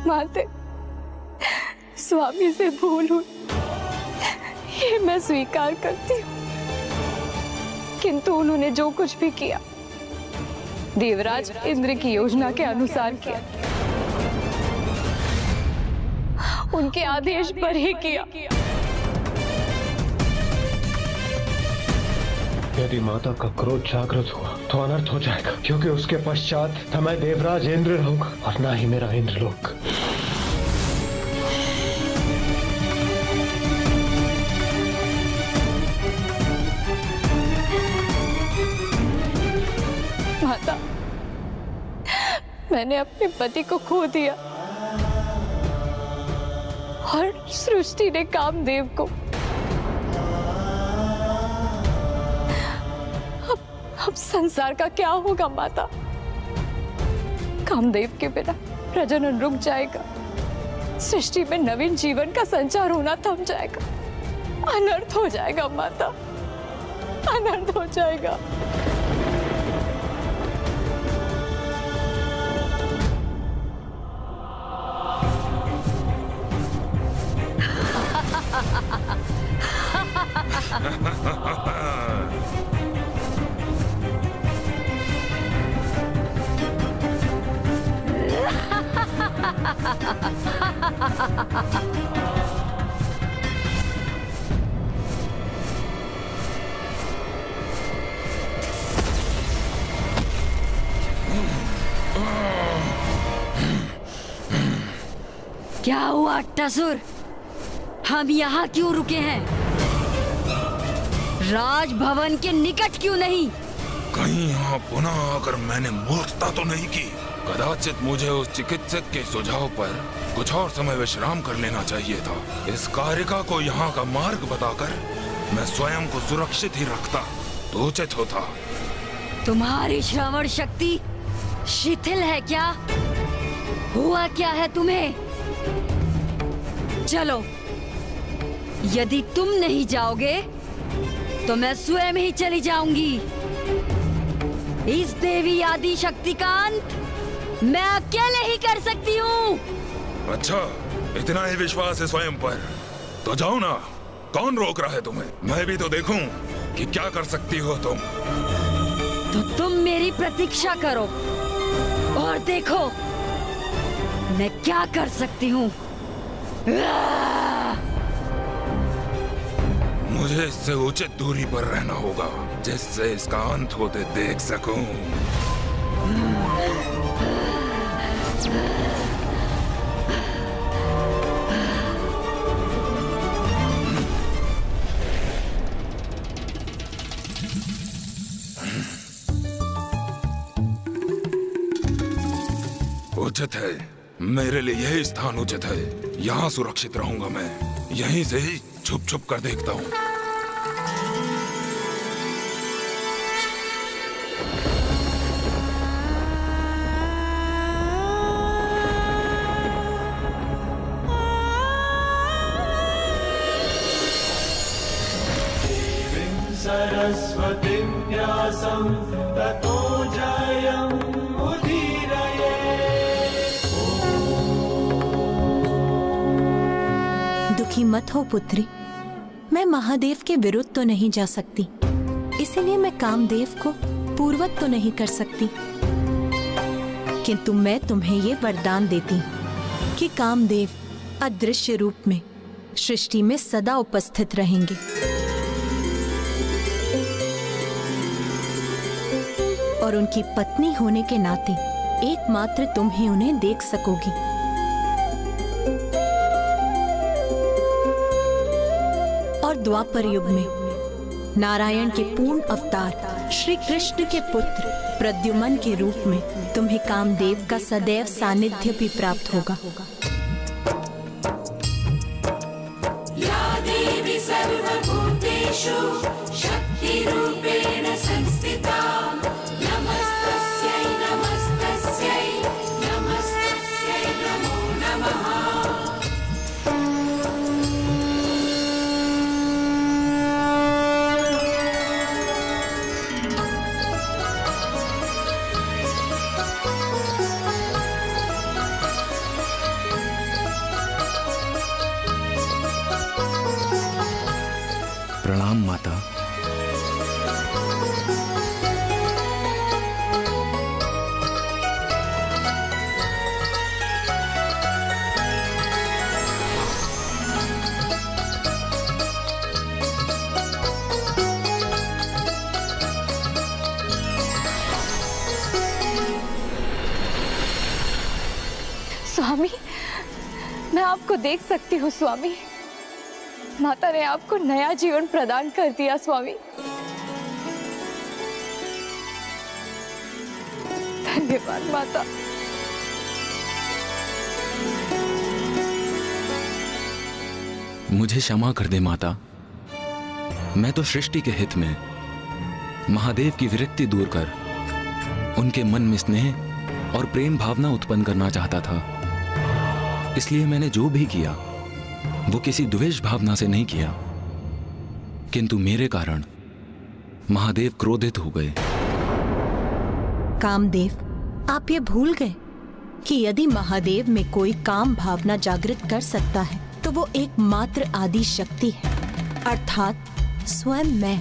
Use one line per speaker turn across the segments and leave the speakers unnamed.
माते, स्वामी से भूल हुई, ये मैं स्वीकार करती हूँ। किंतु उन्होंने जो कुछ भी किया देवराज इंद्र की योजना के अनुसार किया, उनके आदेश पर ही किया।
यदि माता का क्रोध जागृत हुआ तो अनर्थ हो जाएगा, क्योंकि उसके पश्चात न मैं देवराज इंद्र रहूंगा और न ही मेरा इंद्रलोक।
माता, मैंने अपने पति को खो दिया और सृष्टि ने कामदेव को। अब संसार का क्या होगा माता? कामदेव के बिना प्रजनन रुक जाएगा, सृष्टि में नवीन जीवन का संचार होना थम जाएगा, अनर्थ हो जाएगा माता, अनर्थ हो जाएगा।
क्या हुआ अट्टासुर? हम यहाँ क्यों रुके हैं? राजभवन के निकट क्यों नहीं?
कहीं यहाँ पुनः आकर मैंने मूर्खता तो नहीं की? कदाचित मुझे उस चिकित्सक के सुझाव पर कुछ और समय विश्राम कर लेना चाहिए था। इस कारिका को यहाँ का मार्ग बताकर मैं स्वयं को सुरक्षित ही रखता तो उचित होता।
तुम्हारी श्रवण शक्ति शिथिल है क्या? हुआ क्या है तुम्हें? चलो, यदि तुम नहीं जाओगे तो मैं स्वयं ही चली जाऊंगी। इस देवी आदि शक्ति का अंत मैं अकेले ही कर सकती हूँ।
अच्छा, इतना ही विश्वास है स्वयं पर, तो जाओ ना। कौन रोक रहा है तुम्हें? मैं भी तो देखूं कि क्या कर सकती हो तुम।
तो तुम मेरी प्रतीक्षा करो और देखो मैं क्या कर सकती हूँ।
मुझे इससे उचित दूरी पर रहना होगा, जिससे इसका अंत होते देख सकूं। उचित है, मेरे लिए यही स्थान उचित है। यहाँ सुरक्षित रहूंगा मैं। यहीं से ही छुप छुप कर देखता हूँ।
सरस्वतीं व्यासं ततो जयम् उदीरये।
दुखी मत हो पुत्री, मैं महादेव के विरुद्ध तो नहीं जा सकती, इसीलिए मैं कामदेव को पूर्वत तो नहीं कर सकती, किंतु मैं तुम्हें ये वरदान देती हूँ कि कामदेव अदृश्य रूप में सृष्टि में सदा उपस्थित रहेंगे। और उनकी पत्नी होने के नाते एकमात्र तुम ही उन्हें देख सकोगी। और द्वापर युग में नारायण के पूर्ण अवतार श्री कृष्ण के पुत्र प्रद्युमन के रूप में तुम्हें कामदेव का सदैव सानिध्य भी प्राप्त होगा।
या देवी सर्वभूतेषु शक्तिरूपेण संस्थिता। नमस्तस्यै नमस्तस्यै नमस्तस्यै नमो नमः।
माता।
स्वामी, मैं आपको देख सकती हूँ स्वामी। माता ने आपको नया जीवन प्रदान कर दिया स्वामी। धन्यवाद माता।
मुझे क्षमा कर दे माता। मैं तो सृष्टि के हित में महादेव की विरक्ति दूर कर उनके मन में स्नेह और प्रेम भावना उत्पन्न करना चाहता था। इसलिए मैंने जो भी किया वो किसी द्वेष भावना से नहीं किया, किंतु मेरे कारण महादेव क्रोधित हो गए।
कामदेव, आप ये भूल गए कि यदि महादेव में कोई काम भावना जागृत कर सकता है तो वो एकमात्र आदि शक्ति है, अर्थात स्वयं मैं।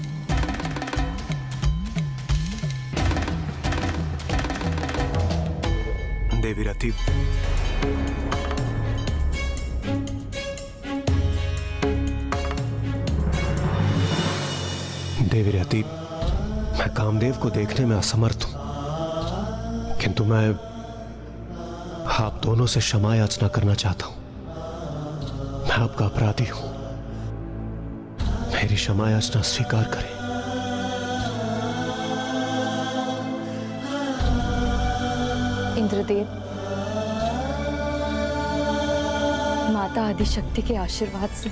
देवी रति, देवी रति, मैं कामदेव को देखने में असमर्थ हूं, किंतु मैं आप दोनों से क्षमा याचना करना चाहता हूं। मैं आपका अपराधी हूं, मेरी क्षमा याचना स्वीकार करें।
इंद्रदेव, माता आदिशक्ति के आशीर्वाद से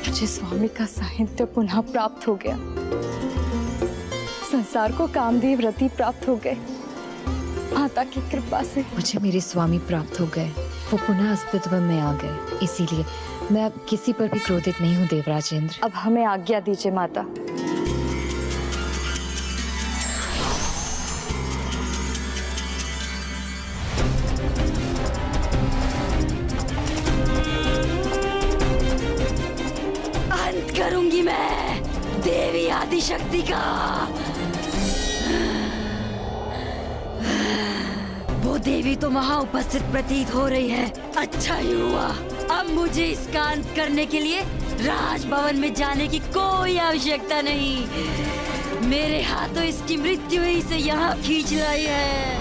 मुझे स्वामी का साहित्य पुनः प्राप्त हो गया। संसार को कामदेव रति प्राप्त हो गए। माता की कृपा से
मुझे मेरे स्वामी प्राप्त हो गए, वो पुनः अस्तित्व में आ गए। इसीलिए मैं अब किसी पर भी क्रोधित नहीं हूँ देवराज इंद्र।
अब हमें आज्ञा दीजिए माता।
अंत करूंगी मैं देवी आदिशक्ति का। वो देवी तो वहां उपस्थित प्रतीत हो रही है। अच्छा ही हुआ, अब मुझे इसका अंत करने के लिए राजभवन में जाने की कोई आवश्यकता नहीं। मेरे हाथों इसकी मृत्यु ही से यहाँ खींच लाई है।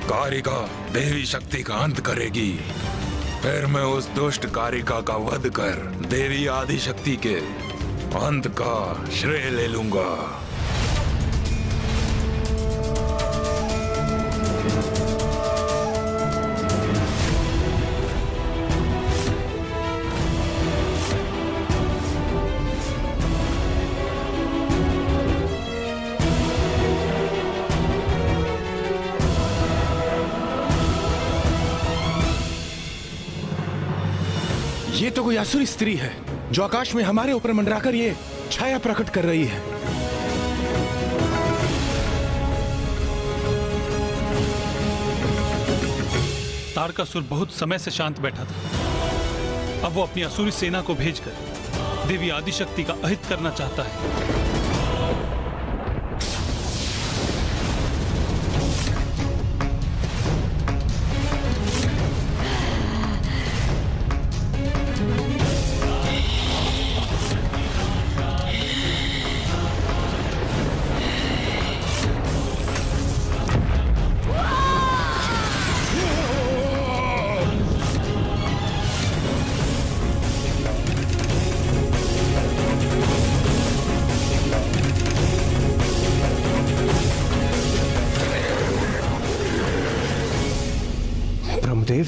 कारिका देवी शक्ति का अंत करेगी, फिर मैं उस दुष्ट कारिका का वध कर देवी आदिशक्ति के अंत का श्रेय ले लूंगा।
ये तो कोई असुरी स्त्री है जो आकाश में हमारे ऊपर मंडराकर ये छाया प्रकट कर रही है।
तारकासुर बहुत समय से शांत बैठा था। अब वो अपनी असुरी सेना को भेजकर देवी आदिशक्ति का अहित करना चाहता है।
ब्रह्मदेव,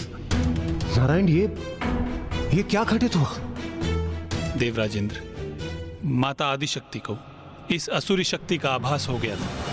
नारायण, ये क्या घटित हुआ?
देवराज इंद्र, माता आदिशक्ति को इस असुरी शक्ति का आभास हो गया था।